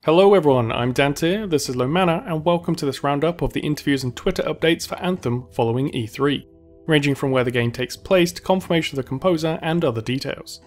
Hello everyone, I'm Dantier, this is Lomana, and welcome to this roundup of the interviews and Twitter updates for Anthem following E3, ranging from where the game takes place to confirmation of the composer and other details.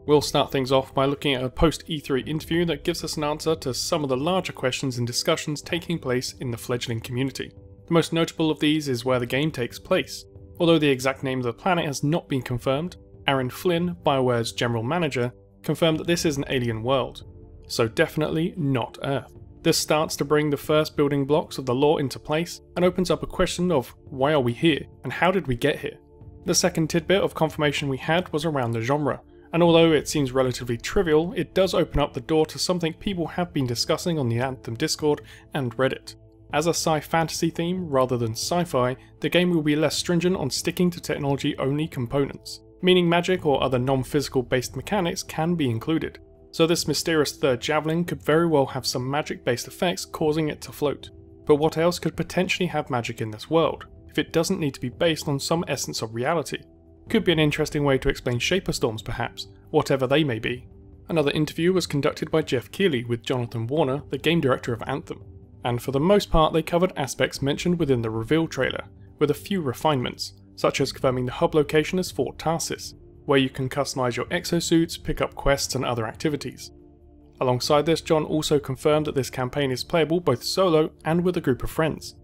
We'll start things off by looking at a post-E3 interview that gives us an answer to some of the larger questions and discussions taking place in the fledgling community. The most notable of these is where the game takes place. Although the exact name of the planet has not been confirmed, Aaron Flynn, BioWare's general manager, confirmed that this is an alien world. So definitely not Earth. This starts to bring the first building blocks of the lore into place and opens up a question of why are we here and how did we get here? The second tidbit of confirmation we had was around the genre, and although it seems relatively trivial, it does open up the door to something people have been discussing on the Anthem Discord and Reddit. As a sci-fantasy theme rather than sci-fi, the game will be less stringent on sticking to technology-only components, meaning magic or other non-physical based mechanics can be included. So this mysterious third javelin could very well have some magic-based effects causing it to float. But what else could potentially have magic in this world, if it doesn't need to be based on some essence of reality? Could be an interesting way to explain Shaper Storms perhaps, whatever they may be. Another interview was conducted by Jeff Keighley with Jonathan Warner, the game director of Anthem, and for the most part they covered aspects mentioned within the reveal trailer, with a few refinements, such as confirming the hub location as Fort Tarsis, where you can customize your exosuits, pick up quests and other activities. Alongside this, John also confirmed that this campaign is playable both solo and with a group of friends,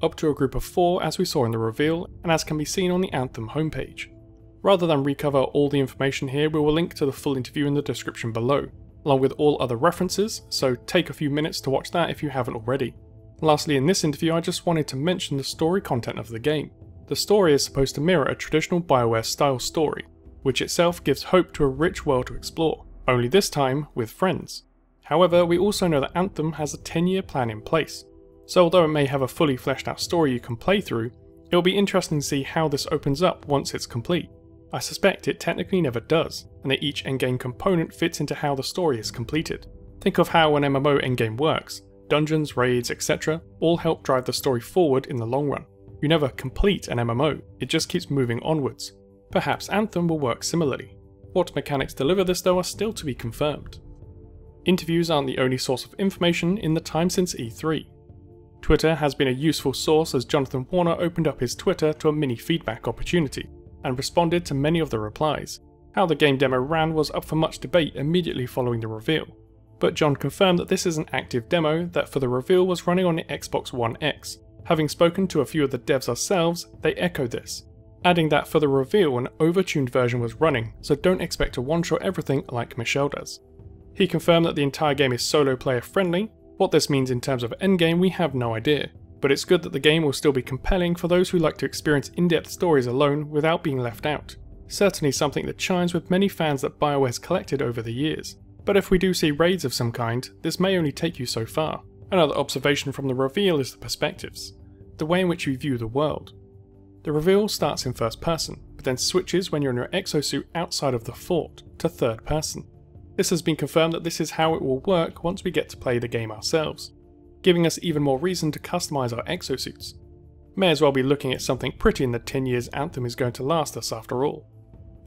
up to a group of 4 as we saw in the reveal and as can be seen on the Anthem homepage. Rather than recover all the information here, we will link to the full interview in the description below, along with all other references, so take a few minutes to watch that if you haven't already. Lastly, in this interview I just wanted to mention the story content of the game. The story is supposed to mirror a traditional BioWare style story, which itself gives hope to a rich world to explore, only this time with friends. However, we also know that Anthem has a 10-year plan in place, so although it may have a fully fleshed out story you can play through, it will be interesting to see how this opens up once it's complete. I suspect it technically never does, and that each endgame component fits into how the story is completed. Think of how an MMO endgame works. Dungeons, raids, etc. all help drive the story forward in the long run. You never complete an MMO, it just keeps moving onwards. Perhaps Anthem will work similarly. What mechanics deliver this though are still to be confirmed. Interviews aren't the only source of information in the time since E3. Twitter has been a useful source as Jonathan Warner opened up his Twitter to a mini feedback opportunity, and responded to many of the replies. How the game demo ran was up for much debate immediately following the reveal, but John confirmed that this is an active demo that for the reveal was running on the Xbox One X. Having spoken to a few of the devs ourselves, they echo this, adding that for the reveal an overtuned version was running, so don't expect to one-shot everything like Michelle does. He confirmed that the entire game is solo player friendly. What this means in terms of endgame we have no idea, but it's good that the game will still be compelling for those who like to experience in-depth stories alone without being left out. Certainly something that chimes with many fans that BioWare has collected over the years. But if we do see raids of some kind, this may only take you so far. Another observation from the reveal is the perspectives, the way in which you view the world. The reveal starts in first person, but then switches when you're in your exosuit outside of the fort to third person. This has been confirmed that this is how it will work once we get to play the game ourselves, giving us even more reason to customize our exosuits. May as well be looking at something pretty in the 10 years Anthem is going to last us after all.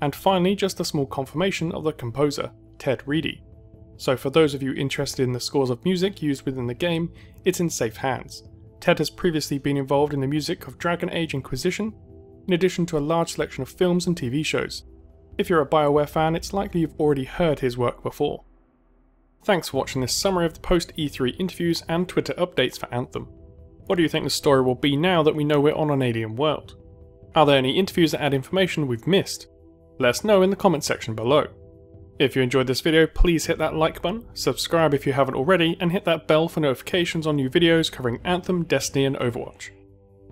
And finally, just a small confirmation of the composer, Ted Reedy. So for those of you interested in the scores of music used within the game, it's in safe hands. Ted has previously been involved in the music of Dragon Age Inquisition, in addition to a large selection of films and TV shows. If you're a BioWare fan, it's likely you've already heard his work before. Thanks for watching this summary of the post-E3 interviews and Twitter updates for Anthem. What do you think the story will be now that we know we're on an alien world? Are there any interviews that add information we've missed? Let us know in the comment section below. If you enjoyed this video, please hit that like button, subscribe if you haven't already, and hit that bell for notifications on new videos covering Anthem, Destiny and Overwatch.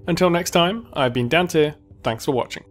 Until next time, I've been Dantier, thanks for watching.